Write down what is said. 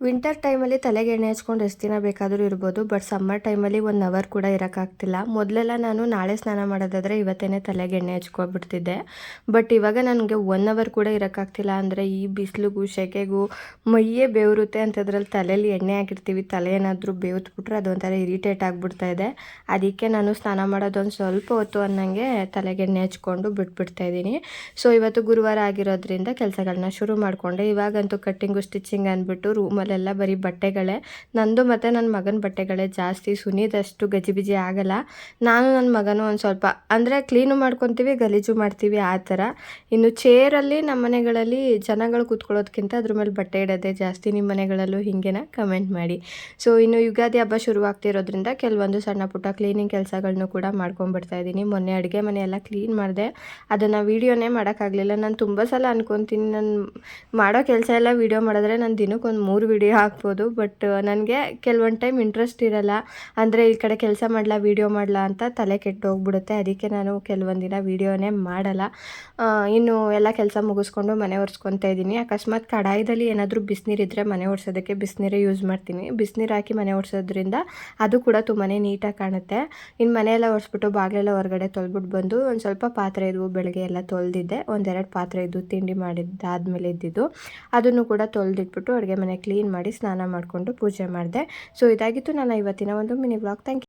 Winter ಟೈಮಲ್ಲಿ ತಲೆಗೆ ಎಣ್ಣೆ ಹಚ್ಕೊಂಡು ಎಷ್ಟು ದಿನ ಬೇಕಾದರೂ ಇರ್ಬೋದು. ಬಟ್ ಸಮ್ಮರ್ ಟೈಮಲ್ಲಿ 1 ಅವರ್ ಕೂಡ ಇರೋಕ್ಕಾಗ್ತಿಲ್ಲ. ಮೊದಲೆಲ್ಲ ನಾನು ನಾಳೆ ಸ್ನಾನ ಮಾಡೋದಾದರೆ ಇವತ್ತೇ ತಲೆಗೆ ಎಣ್ಣೆ ಹಚ್ಕೊಬಿಡ್ತಿದ್ದೆ. ಬಟ್ ಇವಾಗ ನನಗೆ 1 ಅವರ್ ಕೂಡ ಇರೋಕ್ಕಾಗ್ತಿಲ್ಲ. ಅಂದರೆ ಈ ಬಿಸಿಲಿಗೂ ಸೆಕೆಗೂ ಮೈಯೇ ಬೆವರುತ್ತೆ ಅಂಥದ್ರಲ್ಲಿ ತಲೆಯಲ್ಲಿ ಎಣ್ಣೆ ಹಾಕಿರ್ತೀವಿ. ತಲೆ ಏನಾದರೂ ಬೇವ್ತ್ಬಿಟ್ರೆ ಅದೊಂಥರ ಇರಿಟೇಟ್ ಆಗಿಬಿಡ್ತಾ ಇದೆ. ಅದಕ್ಕೆ ನಾನು ಸ್ನಾನ ಮಾಡೋದೊಂದು ಸ್ವಲ್ಪ ಹೊತ್ತು ಅನ್ನಂಗೆ ತಲೆಗೆ ಎಣ್ಣೆ ಹಚ್ಕೊಂಡು ಬಿಟ್ಬಿಡ್ತಾಯಿದ್ದೀನಿ. ಸೊ ಇವತ್ತು ಗುರುವಾರ ಆಗಿರೋದ್ರಿಂದ ಕೆಲಸಗಳನ್ನ ಶುರು ಮಾಡಿಕೊಂಡೆ. ಇವಾಗಂತೂ ಕಟ್ಟಿಂಗು ಸ್ಟಿಚಿಂಗ್ ಅಂದ್ಬಿಟ್ಟು ರೂಮಲ್ಲೆಲ್ಲ ಬರೀ ಬಟ್ಟೆಗಳೇ. ನಂದು ಮತ್ತು ನನ್ನ ಮಗನ ಬಟ್ಟೆಗಳೇ ಜಾಸ್ತಿ. ಸುನಿದಷ್ಟು ಗಜಿಬಿಜಿ ಆಗಲ್ಲ. ನಾನು ನನ್ನ ಮಗನೂ ಒಂದು ಸ್ವಲ್ಪ ಅಂದರೆ ಕ್ಲೀನು ಮಾಡ್ಕೊತೀವಿ, ಗಲೀಜು ಮಾಡ್ತೀವಿ ಆ ಥರ. ಇನ್ನು ಚೇರಲ್ಲಿ ನಮ್ಮ ಮನೆಗಳಲ್ಲಿ ಜನಗಳು ಕೂತ್ಕೊಳ್ಳೋದಕ್ಕಿಂತ ಅದ್ರ ಮೇಲೆ ಬಟ್ಟೆ ಇಡೋದೇ ಜಾಸ್ತಿ. ನಿಮ್ಮ ಮನೆಗಳಲ್ಲೂ ಹೀಗೇನಾ? ಕಮೆಂಟ್ ಮಾಡಿ. ಸೊ ಇನ್ನು ಯುಗಾದಿ ಹಬ್ಬ ಶುರುವಾಗ್ತಿರೋದ್ರಿಂದ ಕೆಲವೊಂದು ಸಣ್ಣ ಪುಟ್ಟ ಕ್ಲೀನಿಂಗ್ ಕೆಲಸಗಳನ್ನೂ ಕೂಡ ಮಾಡ್ಕೊಂಡ್ಬಿಡ್ತಾ ಇದ್ದೀನಿ. ಮೊನ್ನೆ ಅಡುಗೆ ಮನೆಯೆಲ್ಲ ಕ್ಲೀನ್ ಮಾಡಿದೆ. ಅದನ್ನು ವೀಡಿಯೋನೇ ಮಾಡೋಕ್ಕಾಗಲಿಲ್ಲ. ನಾನು ತುಂಬ ಸಲ ಅನ್ಕೊತೀನಿ ನಾನು ಮಾಡೋ ಕೆಲಸ ಎಲ್ಲ ವೀಡಿಯೋ ಮಾಡಿದ್ರೆ ನಾನು ದಿನಕ್ಕೊಂದು 3 ವೀಡಿಯೋ ಹಾಕ್ಬೋದು. ಬಟ್ ನನಗೆ ಕೆಲವೊಂದು ಟೈಮ್ ಇಂಟ್ರೆಸ್ಟ್ ಇರಲ್ಲ. ಅಂದರೆ ಈ ಕಡೆ ಕೆಲಸ ಮಾಡಲ ವೀಡಿಯೋ ಮಾಡಲ ಅಂತ ತಲೆ ಕೆಟ್ಟು ಹೋಗ್ಬಿಡುತ್ತೆ. ಅದಕ್ಕೆ ನಾನು ಕೆಲವೊಂದು ದಿನ ವೀಡಿಯೋನೇ ಮಾಡಲ್ಲ. ಇನ್ನು ಎಲ್ಲ ಕೆಲಸ ಮುಗಿಸ್ಕೊಂಡು ಮನೆ ಒರೆಸ್ಕೊತಾ ಇದ್ದೀನಿ. ಅಕಸ್ಮಾತ್ ಕಡಾಯಿದಲ್ಲಿ ಏನಾದರೂ ಬಿಸಿನೀರಿದ್ದರೆ ಮನೆ ಒರೆಸೋದಕ್ಕೆ ಬಿಸಿನೀರೇ ಯೂಸ್ ಮಾಡ್ತೀನಿ. ಬಿಸಿನೀರು ಹಾಕಿ ಮನೆ ಒರೆಸೋದ್ರಿಂದ ಅದು ಕೂಡ ತುಂಬಾ ನೀಟಾಗಿ ಕಾಣುತ್ತೆ. ಇನ್ನು ಮನೆಯೆಲ್ಲ ಒರೆಸ್ಬಿಟ್ಟು ಬಾಗಿಲೆಲ್ಲ ಹೊರಗಡೆ ತೊಳ್ಬಿಟ್ಟು ಬಂದು ಒಂದು ಸ್ವಲ್ಪ ಪಾತ್ರೆ ಇದ್ವು. ಬೆಳಗ್ಗೆ ಎಲ್ಲ ತೊಳೆದಿದ್ದೆ. 1-2 ಪಾತ್ರೆ ಇದ್ದು ತಿಂಡಿ ಮಾಡಿದ್ದಾದಮೇಲೆ ಇದ್ದಿದ್ದು. ಅದನ್ನು ಕೂಡ ತೊಳೆದಿಟ್ಬಿಟ್ಟು ಅಡುಗೆ ಮನೆ ಕ್ಲೀನ್ ಮಾಡಿ ಸ್ನಾನ ಮಾಡಿಕೊಂಡು ಪೂಜೆ ಮಾಡಿದೆ. ಸೊ ಇದಾಗಿತ್ತು ನನ್ನ ಇವತ್ತಿನ ಒಂದು ಮಿನಿ ವ್ಲಾಗ್. Thank you.